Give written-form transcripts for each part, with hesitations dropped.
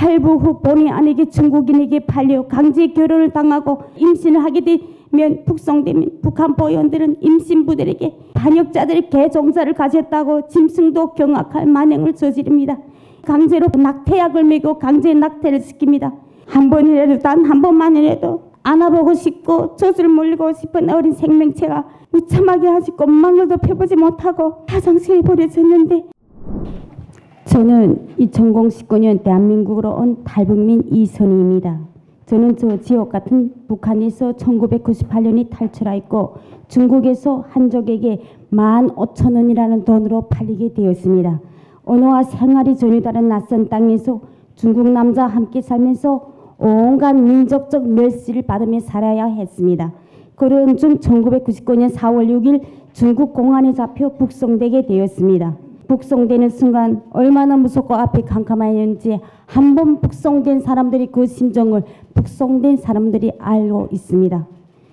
탈북 후 본의 아니게 중국인에게 팔려 강제 결혼을 당하고 임신을 하게 되면 북송되면 북한 보위원들은 임신부들에게 반역자들의 개종자를 가졌다고 짐승도 경악할 만행을 저지릅니다. 강제로 낙태약을 먹이고 강제 낙태를 시킵니다. 한 번이라도 단 한 번만이라도 안아보고 싶고 젖을 물리고 싶은 어린 생명체가 무참하게 아직 꼼망울도 펴보지 못하고 화장실에 버려졌는데, 저는 2019년 대한민국으로 온 탈북민 이선희입니다. 저는 저 지옥 같은 북한에서 1998년에 탈출하였고 중국에서 한족에게 15,000원이라는 돈으로 팔리게 되었습니다. 언어와 생활이 전혀 다른 낯선 땅에서 중국 남자와 함께 살면서 온갖 민족적 멸시를 받으며 살아야 했습니다. 그런 중 1999년 4월 6일 중국 공안에 잡혀 북송되게 되었습니다. 북송되는 순간 얼마나 무섭고 앞이 캄캄하였는지 한 번 북송된 사람들이 그 심정을 북송된 사람들이 알고 있습니다.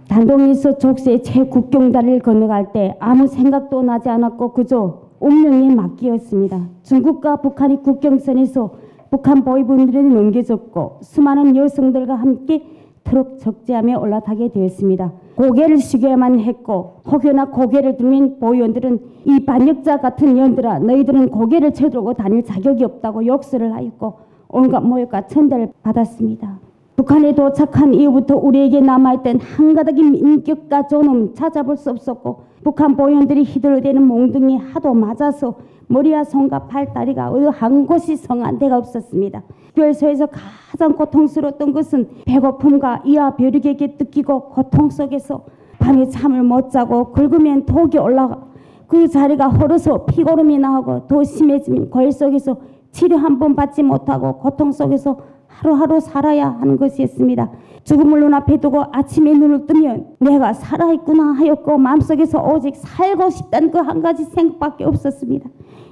단동에서 족쇄의 제국경다리를 건너갈 때 아무 생각도 나지 않았고 그저 운명에 맡기었습니다. 중국과 북한의 국경선에서 북한 보위분들이 넘겨졌고 수많은 여성들과 함께 트럭 적재하며 올라타게 되었습니다. 고개를 숙여야만 했고 혹여나 고개를 들면 보위원들은 이 반역자 같은 년들아 너희들은 고개를 쳐들고 다닐 자격이 없다고 욕설을 하였고 온갖 모욕과 천대를 받았습니다. 북한에 도착한 이후부터 우리에게 남아있던 한가닥의 민격과 존엄 찾아볼 수 없었고 북한 보위원들이 휘둘러대는 몽둥이 하도 맞아서 머리와 손과 팔다리가 어느 한 곳이 성한 데가 없었습니다. 교회소에서 가장 고통스러웠던 것은 배고픔과 이하 벼룩에게 뜯기고 고통 속에서 밤에 잠을 못 자고 긁으면 독이 올라가 그 자리가 헐어서 피고름이 나오고 더 심해지면 골 속에서 치료 한 번 받지 못하고 고통 속에서 하루하루 살아야 하는 것이었습니다. 죽음을 눈앞에 두고 아침에 눈을 뜨면 내가 살아있구나 하였고 마음속에서 오직 살고 싶다는 그 한 가지 생각밖에 없었습니다.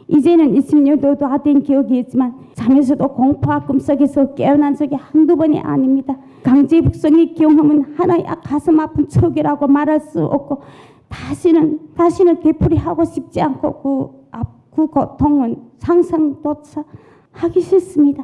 이제는 20년도 다 된 기억이었지만 잠에서도 공포와 꿈속에서 깨어난 적이 한두 번이 아닙니다. 강제 북송의 경험은 하나의 가슴 아픈 척이라고 말할 수 없고 다시는 되풀이하고 싶지 않고 그 고통은 상상조차 하기 싫습니다.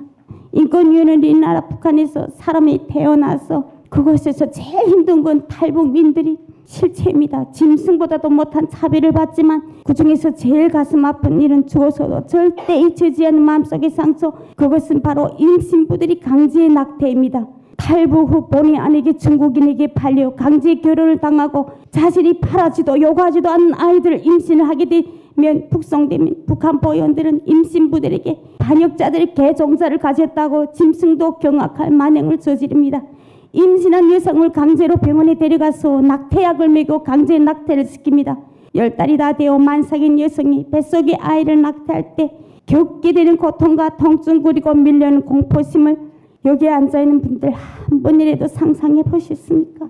인권위원회는 이 나라 북한에서 사람이 태어나서 그곳에서 제일 힘든 건 탈북민들이 실체입니다. 짐승보다도 못한 차별을 받지만 그중에서 제일 가슴 아픈 일은 죽어서도 절대 잊혀지지 않는 마음속의 상처, 그것은 바로 임신부들이 강제 낙태입니다. 탈북 후 본의 아니게 중국인에게 팔려 강제 결혼을 당하고 자신이 팔아지도 요구하지도 않은 아이들을 임신을 하게 되면 북송되면 북한 보위원들은 임신부들에게 반역자들의 개종자를 가졌다고 짐승도 경악할 만행을 저지릅니다. 임신한 여성을 강제로 병원에 데려가서 낙태약을 먹이고 강제 낙태를 시킵니다. 10달이 다 되어 만삭인 여성이 뱃속의 아이를 낙태할 때 겪게 되는 고통과 통증 그리고 밀려오는 공포심을 여기에 앉아있는 분들 한 번이라도 상상해 보셨습니까?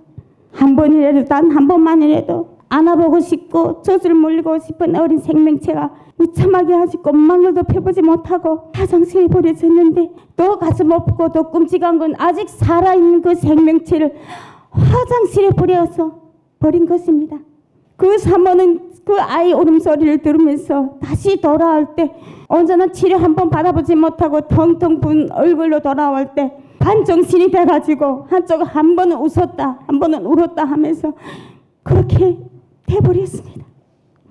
한 번이라도 단 한 번만이라도 안아보고 싶고 젖을 물리고 싶은 어린 생명체가 무참하게 아직 꼼망울도 펴보지 못하고 화장실에 버려졌는데 더 가슴 아프고 더 끔찍한 건 아직 살아있는 그 생명체를 화장실에 버려서 버린 것입니다. 그 사모는 그 아이 울음소리를 들으면서 다시 돌아올 때 언제나 치료 한 번 받아보지 못하고 텅텅 분 얼굴로 돌아올 때 반정신이 돼가지고 한쪽은 한 번은 웃었다 한 번은 울었다 하면서 그렇게 돼버렸습니다.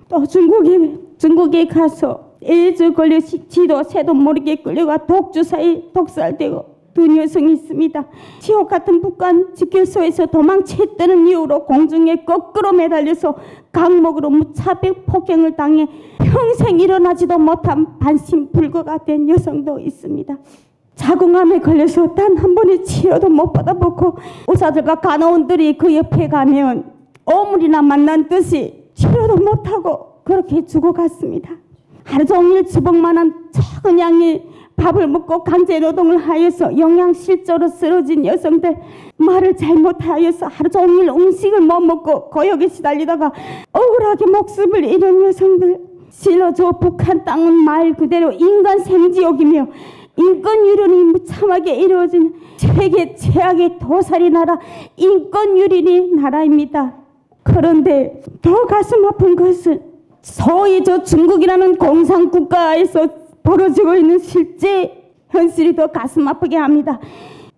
또 중국에 가서 에이즈 걸려 지도 새도 모르게 끌려가 독주사에 독살되고 두 여성이 있습니다. 지옥 같은 북한 집결소에서 도망쳤다는 이유로 공중에 거꾸로 매달려서 강목으로 무차별 폭행을 당해 평생 일어나지도 못한 반신불거가 된 여성도 있습니다. 자궁암에 걸려서 단 한 번의 치료도 못 받아보고 의사들과 간호원들이 그 옆에 가면 오물이나 만난 듯이 치료도 못하고 그렇게 죽어갔습니다. 하루 종일 주먹만한 작은 양의 밥을 먹고 강제노동을 하여서 영양실조로 쓰러진 여성들, 말을 잘못하여서 하루 종일 음식을 못 먹고 고역에 시달리다가 억울하게 목숨을 잃은 여성들, 실로 저 북한 땅은 말 그대로 인간 생지옥이며 인권유린이 무참하게 이루어진 세계 최악의 도살이 나라 인권유린이 나라입니다. 그런데 더 가슴 아픈 것은 소위 저 중국이라는 공산국가에서 벌어지고 있는 실제 현실이 더 가슴 아프게 합니다.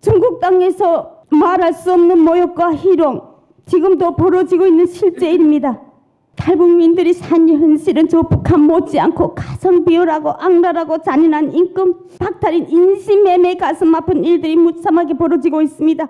중국 땅에서 말할 수 없는 모욕과 희롱, 지금도 벌어지고 있는 실제 일입니다. 탈북민들이 산 현실은 저 북한 못지않고 가정 비열하고 악랄하고 잔인한 인권 박탈인 인신매매 가슴 아픈 일들이 무참하게 벌어지고 있습니다.